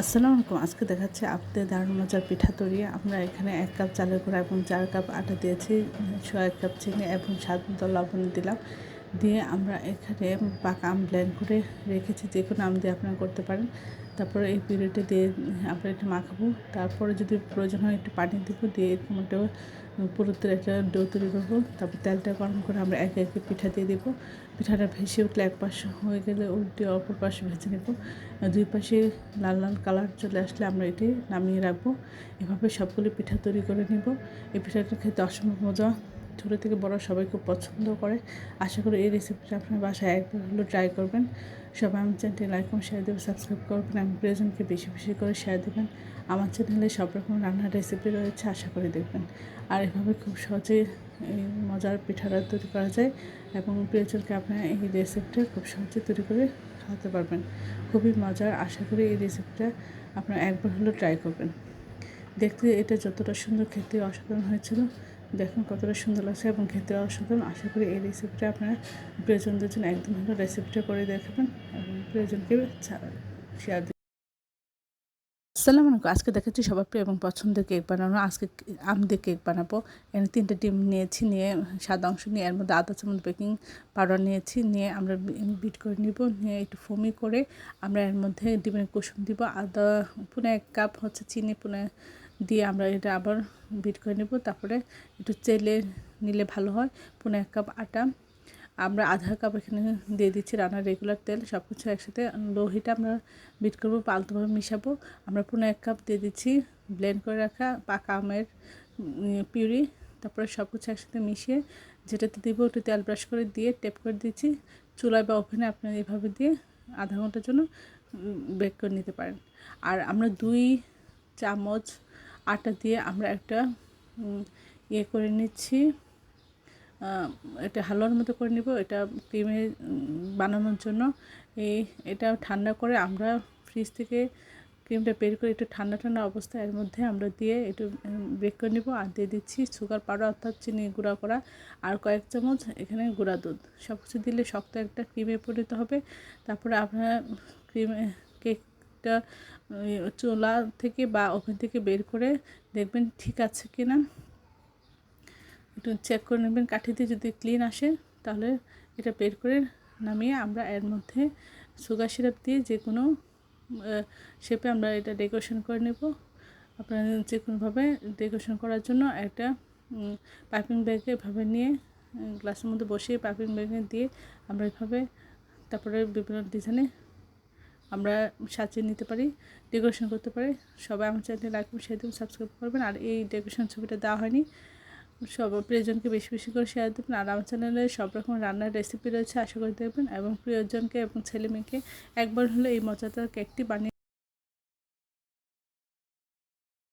আসসালামু আলাইকুম। আজকে দেখাচ্ছি আপনাদের দারুণ মজার পিঠা তৈরি। আমরা এখানে ১ কাপ চালের গুঁড়া এবং ৪ কাপ আটা দিয়েছি, ১ কাপ চিনি এবং স্বাদ মতো লবণ দিলাম। দিয়ে আমরা এখানে পাকা আম ব্লেন্ড করে রেখেছি, যে কোনো আম দিয়ে আপনারা করতে পারেন। তারপরে এই পিউরিটা দিয়ে আমরা একটু মাখাবো। তারপরে যদি প্রয়োজন হয় একটু পানি দেবো, দিয়ে এরকম একটা পুরোতে একটা ডো তৈরি করবো। তারপর তেলটা গরম করে আমরা একে একে পিঠা দিয়ে দেবো। পিঠাটা ভেসে উঠলে এক পাশ হয়ে গেলে উল্টে অপর পাশে ভেজে নেব। দুই পাশে লাল লাল কালার চলে আসলে আমরা এটি নামিয়ে রাখবো। এভাবে সবগুলো পিঠা তৈরি করে নেব। এই পিঠাটা খেতে অসম্ভব মজা, ছোটো থেকে বড় সবাই খুব পছন্দ করে। আশা করি এই রেসিপিটা আপনার বাসায় একবার হলেও ট্রাই করবেন। সবাই আমার চ্যানেলটি লাইক এবং শেয়ার দেবেন, সাবস্ক্রাইব করবেন এবং প্রিয়জনকে বেশি বেশি করে শেয়ার দেবেন। আমার চ্যানেলে সব রকম রান্নার রেসিপি রয়েছে, আশা করি দেখবেন। আর এভাবে খুব সহজেই এই মজার পিঠাটা তৈরি করা যায় এবং প্রিয়জনকে আপনারা এই রেসিপিটা খুব সহজে তৈরি করে খাওয়াতে পারবেন। খুবই মজার, আশা করি এই রেসিপিটা আপনারা একবার হলেও ট্রাই করবেন। দেখতে এটা যতটা সুন্দর, খেতে অসাধারণ হয়েছিল। দেখুন কতটা সুন্দর লাগছে এবং খেতে অসাধারণ। আশা করি এই রেসিপিটা আপনারা প্রিয়জনদের জন্য একদম হলো রেসিপিটা করে দেখাবেন এবং প্রিয়জনকে শেয়ার দেবেন। আসসালামু আলাইকুম। আজকে দেখাচ্ছি সবার প্রিয় এবং পছন্দের কেক বানানো। আজকে আম দিয়ে কেক বানাবো। এখানে 3টে ডিম নিয়েছি, নিয়ে সাদা অংশ নিয়ে এর মধ্যে আধা চামচ বেকিং পাউডার নিয়েছি, নিয়ে আমরা বিট করে নিব। নিয়ে একটু ফোমি করে আমরা এর মধ্যে ডিমের কুসুম দিব। আদা পুনে 1 কাপ হচ্ছে চিনি পুনে দিয়ে আমরা এটা আবার বিট করে নেব। তারপরে একটু চেলে নিলে ভালো হয়। পুনে 1 কাপ আটা আমরা আধা কাপ এখানে দিয়ে দিচ্ছি রান্নার রেগুলার তেল। সব কিছু একসাথে লো হিটে আমরা বিট করবো, পাল্টোভাবে মিশাবো। আমরা পুরো 1 কাপ দিয়ে দিচ্ছি ব্লেন্ড করে রাখা পাকা আমের পিউরি। তারপরে সব কিছু একসাথে মিশিয়ে যেটাতে দিব একটু তেল ব্রাশ করে দিয়ে টেপ করে দিচ্ছি। চুলায় বা ওভেনে আপনারা এভাবে দিয়ে আধা ঘন্টার জন্য বেক করে নিতে পারেন। আর আমরা 2 চামচ আটা দিয়ে আমরা একটা ইয়ে করে নিচ্ছি, এটা হালুয়ার মতো করে নিব। এটা ক্রিমে বানানোর জন্য এটা ঠান্ডা করে আমরা ফ্রিজ থেকে ক্রিমটা বের করে একটু ঠান্ডা ঠান্ডা অবস্থায় এর মধ্যে আমরা দিয়ে একটু বেক করে নেব। আর দিয়ে দিচ্ছি সুগার পাউডার অর্থাৎ চিনি গুঁড়া করা, আর কয়েক চামচ এখানে গুঁড়া দুধ। সব কিছু দিলে শক্ত একটা ক্রিমে পরিণত হবে। তারপরে আপনারা কেকটা চুলা থেকে বা ওভেন থেকে বের করে দেখবেন ঠিক আছে কি না, একটু চেক করে নেবেন। কাঠি দিয়ে যদি ক্লিন আসে তাহলে এটা বের করে নামিয়ে আমরা এর মধ্যে সুগার সিরাপ দিয়ে যে কোনো শেপে আমরা এটা ডেকোরেশন করে নেব। আপনারা যে কোনোভাবে ডেকোরেশন করার জন্য একটা পাইপিং ব্যাগে এভাবে নিয়ে গ্লাসের মধ্যে বসিয়ে পাইপিং ব্যাগে দিয়ে আমরা এভাবে তারপরে বিভিন্ন ডিজাইনে আমরা সাজিয়ে নিতে পারি, ডেকোরেশন করতে পারি। সবাই আমার চ্যানেলে লাইক এবং শেয়ার দেবেন, সাবস্ক্রাইব করবেন। আর এই ডেকোরেশন ছবিটা দেওয়া হয়নি, সব প্রিয়জনকে বেশি বেশি করে শেয়ার দেবেন। আর আমার চ্যানেলে সব রকম রান্নার রেসিপি রয়েছে, আশা করি দেখবেন এবং প্রিয়জনকে এবং ছেলে মেয়েকে একবার হলে এই মজাদার কেকটি বানিয়ে